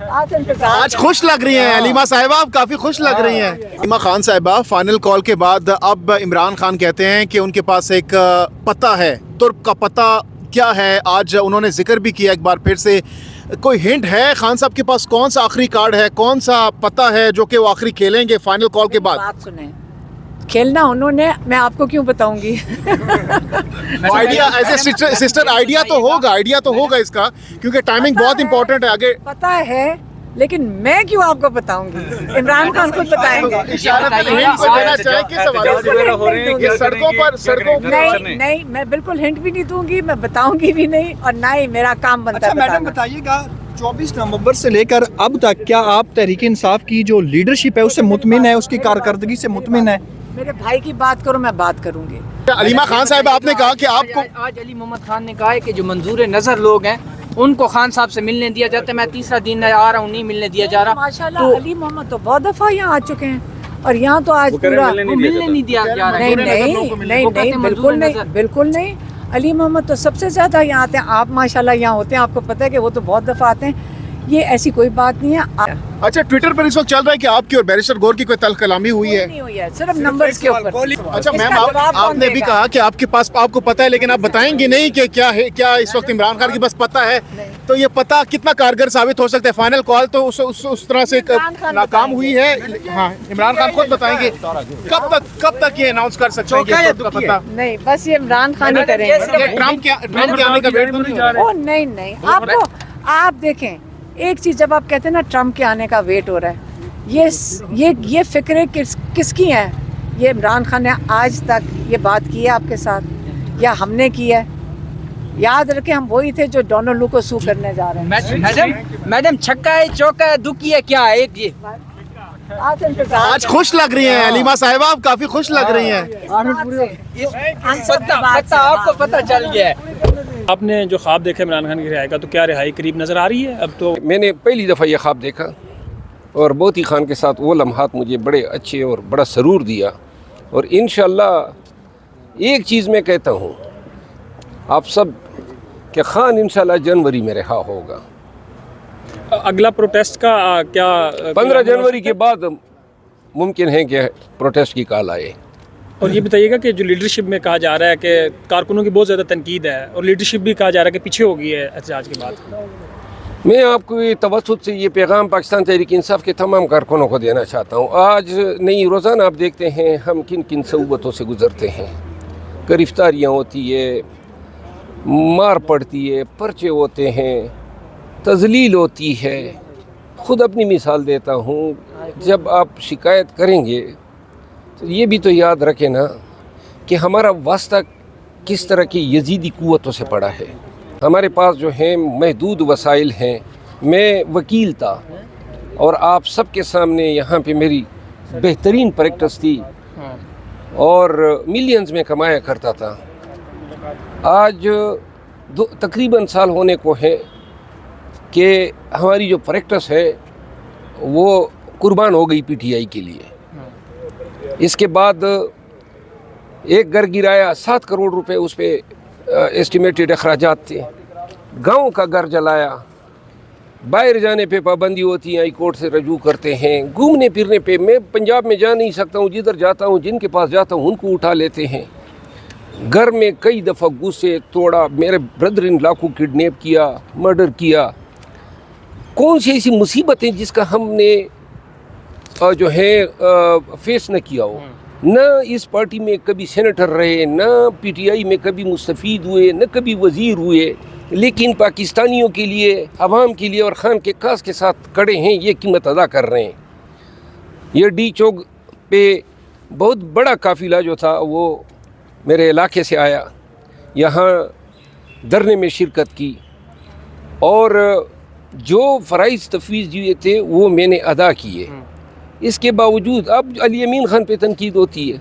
آج خوش لگ رہی ہیں علیمہ صاحبہ، آپ کافی خوش لگ رہی ہیں. علیمہ خان صاحبہ، فائنل کال کے بعد اب عمران خان کہتے ہیں کہ ان کے پاس ایک پتہ ہے. ترک کا پتہ کیا ہے؟ آج انہوں نے ذکر بھی کیا ایک بار پھر سے. کوئی ہنٹ ہے خان صاحب کے پاس کون سا آخری کارڈ ہے، کون سا پتہ ہے جو کہ وہ آخری کھیلیں گے فائنل کال کے بعد؟ بات سنیں، کھیلنا انہوں نے، میں آپ کو کیوں بتاؤں گی. Idea as a sister idea تو ہوگا اس کا، کیونکہ ٹائمنگ بہت امپورٹنٹ ہے. آگے پتہ ہے لیکن میں کیوں آپ کو بتاؤں گی، عمران خان خود بتائیں گے. نہیں میں بالکل ہنٹ بھی نہیں دوں گی، میں بتاؤں گی بھی نہیں، اور نہ ہی میرا کام بنتا ہے. میڈم بتائیے گا 24 نومبر سے لے کر اب تک کیا آپ تحریک انصاف کی جو لیڈرشپ ہے اس سے مطمئن ہے، اس کی کارکردگی سے مطمئن ہے؟ میرے بھائی کی بات کرو، میں بات کروں گی. علیمہ خان صاحب آپ نے کہا کہ آپ کو آج علی محمد خان نے کہا ہے کہ جو منظور نظر لوگ ہیں ان کو خان صاحب سے ملنے دیا جاتا ہے. میں تیسرا دن آ رہا ہوں، نہیں ملنے دیا جا رہا. ماشاءاللہ علی محمد تو بہت دفعہ یہاں آ چکے ہیں، اور یہاں تو آج پورا ملنے نہیں دیا جا رہا. نہیں بالکل نہیں. علی محمد تو سب سے زیادہ یہاں آتے ہیں. آپ ماشاءاللہ یہاں ہوتے ہیں، آپ کو پتہ ہے کہ وہ تو بہت دفعہ آتے ہیں. یہ ایسی کوئی بات نہیں ہے. اچھا ٹویٹر پر اس وقت چل رہا ہے کہ آپ کی اور بیرسٹر گور کی کوئی تلخ کلامی ہوئی ہے؟ نہیں ہوئی ہے، صرف نمبرز کے اوپر. اچھا میم، آپ نے بھی کہا کہ آپ کے پاس آپ کو پتہ ہے، لیکن آپ بتائیں گے نہیں کہ کیا ہے. کیا اس وقت عمران خان کے پاس پتہ ہے؟ تو یہ پتہ کتنا کارگر ثابت ہو سکتا ہے؟ فائنل کال تو اس طرح سے ناکام ہوئی ہے. ہاں عمران خان خود بتائیں گے کب تک یہ اناؤنس کر سکتے ہیں کہ پتہ نہیں. بس یہ عمران خان ہی کریں گے. ٹرمپ کے آنے کا ویٹ نہیں ہو رہا ہے؟ نہیں آپ دیکھیں ایک چیز، جب آپ کہتے ہیں نا ٹرمپ کے آنے کا ویٹ ہو رہا ہے، یہ فکریں کس کی ہیں؟ یہ عمران خان نے آج تک یہ بات کی ہے آپ کے ساتھ، یا ہم نے کی ہے؟ یاد رکھیں ہم وہی تھے جو ڈونلڈ لو کو سو کرنے جا رہے ہیں. میڈم چھکا ہے، چوکا ہے، دکھی ہے، کیا ہے ایک یہ آج خوش لگ رہی ہیں علیمہ صاحبہ، آپ کافی خوش لگ رہی ہیں. پتہ آپ کو پتہ چل گیا ہے. آپ نے جو خواب دیکھا عمران خان کی رہائی کا، تو کیا رہائی قریب نظر آ رہی ہے اب؟ تو میں نے پہلی دفعہ یہ خواب دیکھا، اور بہت ہی خان کے ساتھ وہ لمحات مجھے بڑے اچھے اور بڑا سرور دیا. اور انشاءاللہ ایک چیز میں کہتا ہوں آپ سب کہ خان انشاءاللہ جنوری میں رہا ہوگا. اگلا پروٹیسٹ کا کیا 15 جنوری کے بعد ممکن ہے کہ پروٹیسٹ کی کال آئے. اور یہ بتائیے گا کہ جو لیڈرشپ میں کہا جا رہا ہے کہ کارکنوں کی بہت زیادہ تنقید ہے، اور لیڈرشپ بھی کہا جا رہا ہے کہ پیچھے ہو گئی ہے احتجاج کے بعد. میں آپ کو یہ توسط سے یہ پیغام پاکستان تحریک انصاف کے تمام کارکنوں کو دینا چاہتا ہوں. آج نہیں روزانہ آپ دیکھتے ہیں ہم کن صعوبتوں سے گزرتے ہیں. گرفتاریاں ہوتی ہے، مار پڑتی ہے، پرچے ہوتے ہیں، تذلیل ہوتی ہے. خود اپنی مثال دیتا ہوں، جب آپ شکایت کریں گے تو یہ بھی تو یاد رکھیں نا کہ ہمارا واسطہ کس طرح کی یزیدی قوتوں سے پڑا ہے. ہمارے پاس جو ہیں محدود وسائل ہیں. میں وکیل تھا اور آپ سب کے سامنے یہاں پہ میری بہترین پریکٹس تھی اور ملینز میں کمایا کرتا تھا. آج تقریباً سال ہونے کو ہے کہ ہماری جو پریکٹس ہے وہ قربان ہو گئی پی ٹی آئی کے لیے. اس کے بعد ایک گھر گرایا، 7 کروڑ روپے اس پہ ایسٹیمیٹڈ اخراجات تھے. گاؤں کا گھر جلایا. باہر جانے پہ پابندی ہوتی ہے، ہائی کورٹ سے رجوع کرتے ہیں. گھومنے پھرنے پہ میں پنجاب میں جا نہیں سکتا ہوں، جدھر جاتا ہوں جن کے پاس جاتا ہوں ان کو اٹھا لیتے ہیں. گھر میں کئی دفعہ گھسے، توڑا. میرے بردر ان لا کو کڈنیپ کیا، مرڈر کیا. کون سی ایسی مصیبتیں جس کا ہم نے جو ہے فیس نہ کیا ہو. نہ اس پارٹی میں کبھی سینیٹر رہے، نہ پی ٹی آئی میں کبھی مستفید ہوئے، نہ کبھی وزیر ہوئے، لیکن پاکستانیوں کے لیے، عوام کے لیے اور خان کے کاس کے ساتھ کھڑے ہیں. یہ قیمت ادا کر رہے ہیں. یہ ڈی چوک پہ بہت بڑا قافلہ جو تھا وہ میرے علاقے سے آیا، یہاں دھرنے میں شرکت کی، اور جو فرائض تفویض دیے تھے وہ میں نے ادا کیے. اس کے باوجود اب علی امین خان پہ تنقید ہوتی ہے.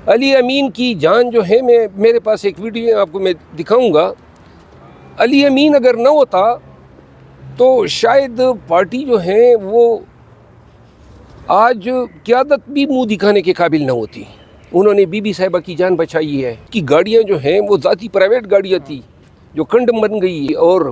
علی امین کی جان جو ہے، میرے پاس ایک ویڈیو آپ کو میں دکھاؤں گا. علی امین اگر نہ ہوتا تو شاید پارٹی جو ہے وہ آج قیادت بھی منہ دکھانے کے قابل نہ ہوتی. انہوں نے بی بی صاحبہ کی جان بچائی ہے. کی گاڑیاں جو ہیں وہ ذاتی پرائیویٹ گاڑیاں تھی جو کنڈم بن گئی. اور